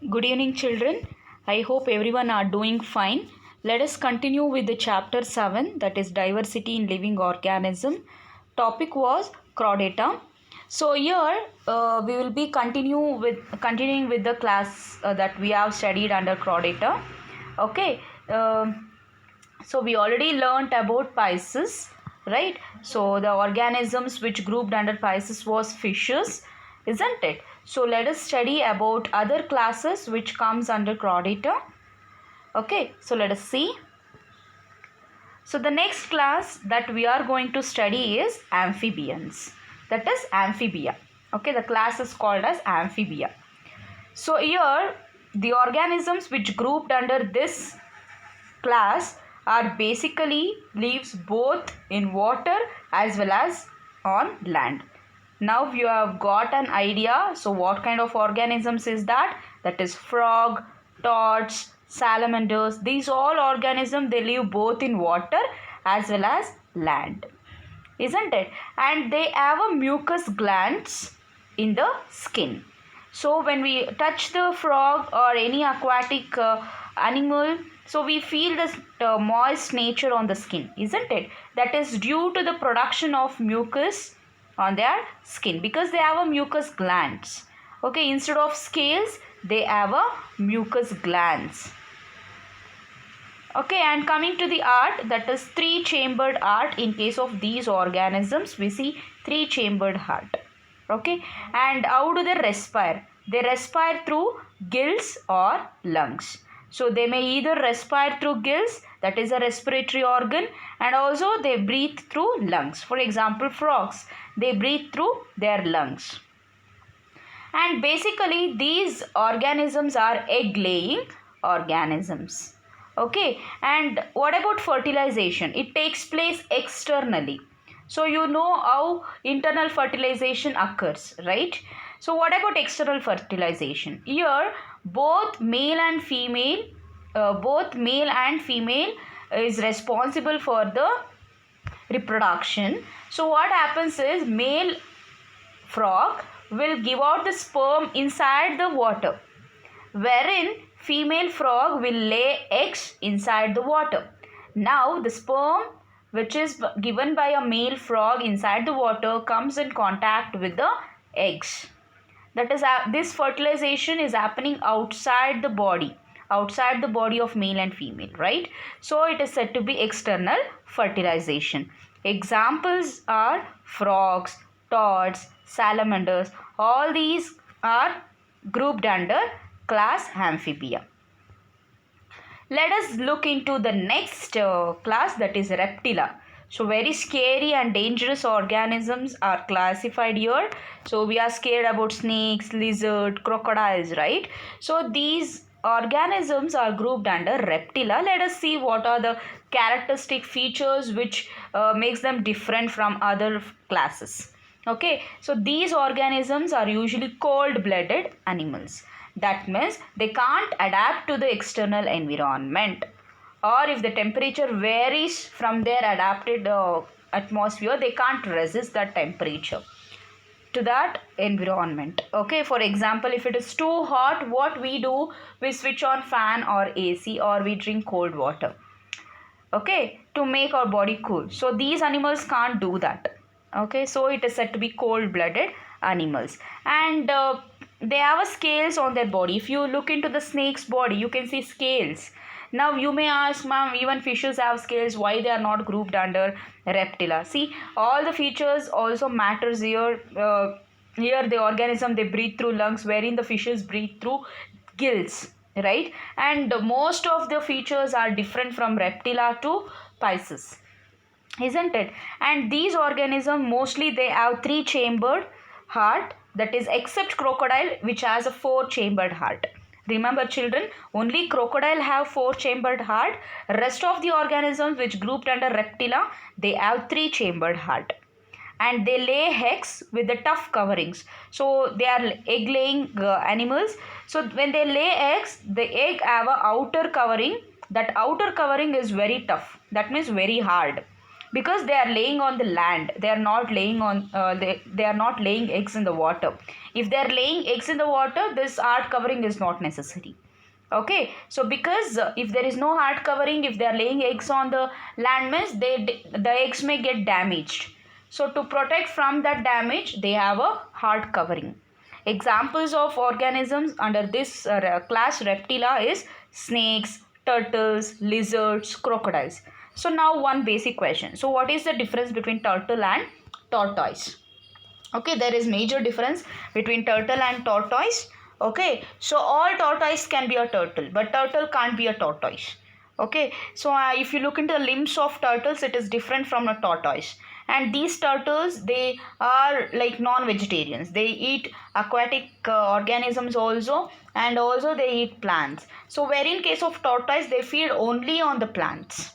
Good evening, children. I hope everyone are doing fine. Let us continue with the chapter 7, that is diversity in living organism. Topic was chordata. So here we will be continuing with the class that we have studied under chordata. Okay. So we already learnt about Pisces, right? So the organisms which grouped under Pisces was fishes, isn't it? So let us study about other classes which comes under Chordata. Okay, so let us see. So the next class that we are going to study is amphibians. That is amphibia. Okay, the class is called as amphibia. So here the organisms which grouped under this class are basically lives both in water as well as on land. Now you have got an idea. So what kind of organisms is that? That is frog, toads, salamanders. These all organisms, they live both in water as well as land, isn't it? And they have a mucus glands in the skin. So when we touch the frog or any aquatic animal, so we feel this moist nature on the skin, isn't it? That is due to the production of mucus on their skin, because they have a mucus glands. Okay, instead of scales, they have a mucus glands. Okay, and coming to the art, that is three-chambered art. In case of these organisms, we see three-chambered heart. Okay, and how do they respire? They respire through gills or lungs. So they may either respire through gills, that is a respiratory organ, and also they breathe through lungs. For example, frogs, they breathe through their lungs. And basically these organisms are egg-laying organisms. Okay, and what about fertilization? It takes place externally. So you know how internal fertilization occurs, right? So what about external fertilization? Here both male and female is responsible for the reproduction. So what happens is male frog will give out the sperm inside the water, wherein female frog will lay eggs inside the water. Now the sperm which is given by a male frog inside the water comes in contact with the eggs. That is, this fertilization is happening outside the body of male and female, right? So it is said to be external fertilization. Examples are frogs, toads, salamanders. All these are grouped under class amphibia. Let us look into the next class, that is reptila. So very scary and dangerous organisms are classified here. So we are scared about snakes, lizard, crocodiles, right? So these organisms are grouped under reptila. Let us see what are the characteristic features which makes them different from other classes. Okay, so these organisms are usually cold-blooded animals. That means they can't adapt to the external environment, or if the temperature varies from their adapted atmosphere, they can't resist that temperature to that environment. Okay, for example, if it is too hot, what we do, we switch on fan or AC, or we drink cold water, okay, to make our body cool. So these animals can't do that. Okay, so it is said to be cold-blooded animals. And they have a scales on their body. If you look into the snake's body, you can see scales. Now you may ask, ma'am, even fishes have scales, why they are not grouped under reptila? See, all the features also matters here. Here the organism, they breathe through lungs, wherein the fishes breathe through gills, right? And most of the features are different from reptila to Pisces, isn't it? And these organisms mostly they have three-chambered heart, that is except crocodile, which has a four-chambered heart. Remember children, only crocodile have four-chambered heart. Rest of the organisms which grouped under reptila, they have three-chambered heart. And they lay eggs with the tough coverings. So they are egg-laying animals. So when they lay eggs, the egg have a outer covering. That outer covering is very tough. That means very hard. because they are laying on the land. They are not laying on they are not laying eggs in the water. If they are laying eggs in the water, this hard covering is not necessary. Okay, so because if there is no hard covering, if they are laying eggs on the land means the eggs may get damaged. So to protect from that damage, they have a hard covering. Examples of organisms under this class Reptilia is snakes, turtles, lizards, crocodiles. So now one basic question. So what is the difference between turtle and tortoise? Okay, there is major difference between turtle and tortoise. Okay, so all tortoise can be a turtle, but turtle can't be a tortoise. Okay, so if you look into the limbs of turtles, it is different from a tortoise. And these turtles, they are like non-vegetarians. They eat aquatic organisms also, and also they eat plants. So where in case of tortoise, they feed only on the plants.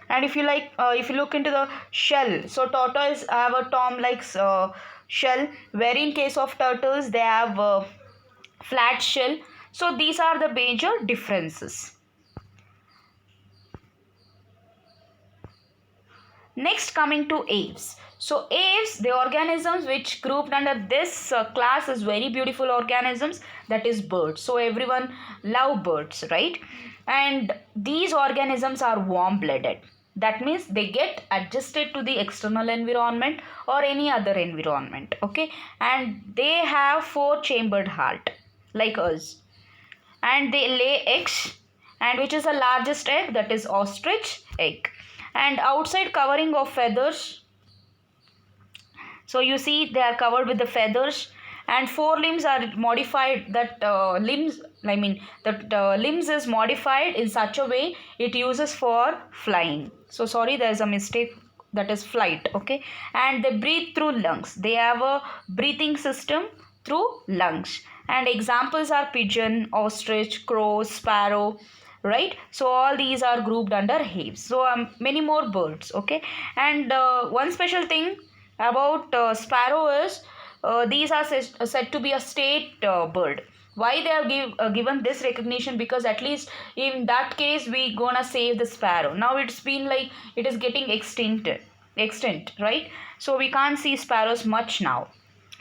And if you look into the shell, so tortoise have a tom like shell, where in case of turtles they have a flat shell. So these are the major differences. Next, coming to aves. So aves, the organisms which grouped under this class is very beautiful organisms, that is birds. So everyone love birds, right? And these organisms are warm blooded. That means they get adjusted to the external environment or any other environment. Okay, and they have 4-chambered heart like us, and they lay eggs, and which is the largest egg, that is ostrich egg, and outside covering of feathers. So you see they are covered with the feathers, and 4 limbs are modified, that limbs is modified in such a way it uses for flying. So sorry, there is a mistake, that is flight. Okay, and they breathe through lungs. They have a breathing system through lungs, and examples are pigeon, ostrich, crow, sparrow, right? So all these are grouped under aves. So many more birds. Okay, and one special thing about sparrow is these are said to be a state bird. Why they have given this recognition? Because at least in that case we gonna save the sparrow. Now it's been like it is getting extinct, right? So we can't see sparrows much now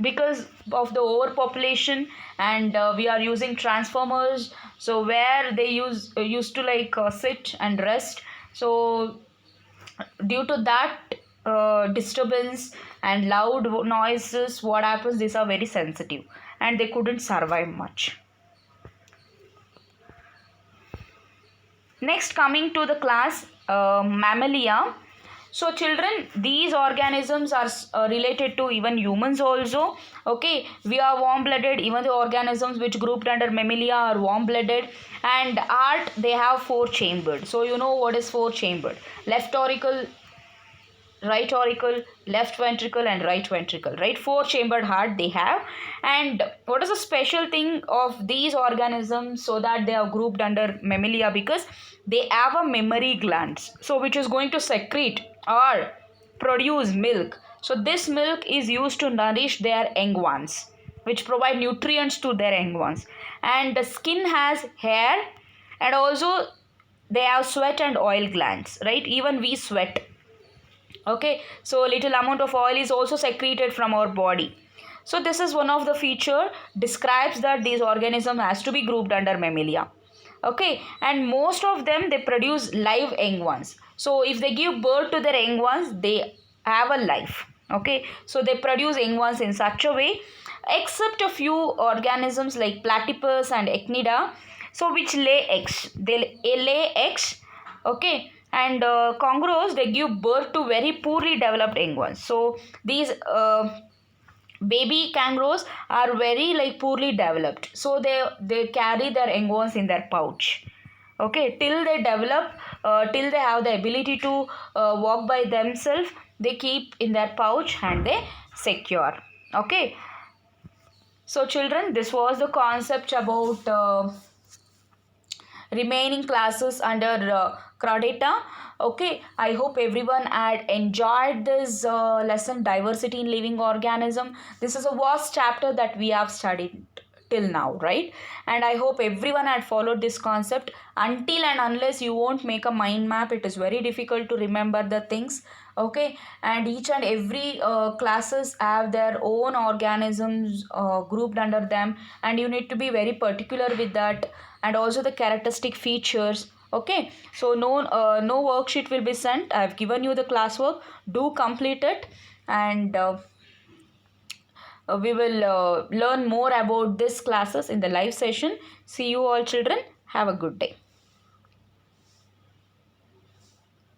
because of the overpopulation, and we are using transformers, so where they used to sit and rest. So due to that disturbance and loud noises, what happens, these are very sensitive and they couldn't survive much. Next, coming to the class Mammalia. So children, these organisms are related to even humans also. Okay, we are warm blooded. Even the organisms which grouped under Mammalia are warm blooded, and heart, they have 4-chambered. So you know what is 4-chambered: left auricle, right auricle, left ventricle, and right ventricle, right? 4-chambered heart they have. And what is the special thing of these organisms, so that they are grouped under Mammalia? Because they have a mammary glands, so which is going to secrete or produce milk. So this milk is used to nourish their young ones, which provide nutrients to their young ones. And the skin has hair, and also they have sweat and oil glands, right? Even we sweat. Okay, so little amount of oil is also secreted from our body. So this is one of the feature describes that these organism has to be grouped under Mammalia. Okay, and most of them, they produce live young ones. So if they give birth to their young ones, they have a life. Okay, so they produce young ones in such a way, except a few organisms like platypus and echinida, so which lay eggs. They lay eggs. Okay, and kangaroos, they give birth to very poorly developed young ones. So these baby kangaroos are very poorly developed, so they carry their young ones in their pouch. Okay, till they develop, till they have the ability to walk by themselves, they keep in their pouch and they secure. Okay, so children, this was the concept about remaining classes under Chordata. Okay, I hope everyone had enjoyed this lesson, diversity in living organism. This is a vast chapter that we have studied till now, right? And I hope everyone had followed this concept. Until and unless you won't make a mind map, it is very difficult to remember the things. Okay, and each and every classes have their own organisms grouped under them, and you need to be very particular with that, and also the characteristic features. Okay, so no worksheet will be sent. I have given you the classwork. Do complete it, and we will learn more about this classes in the live session. See you all children. Have a good day.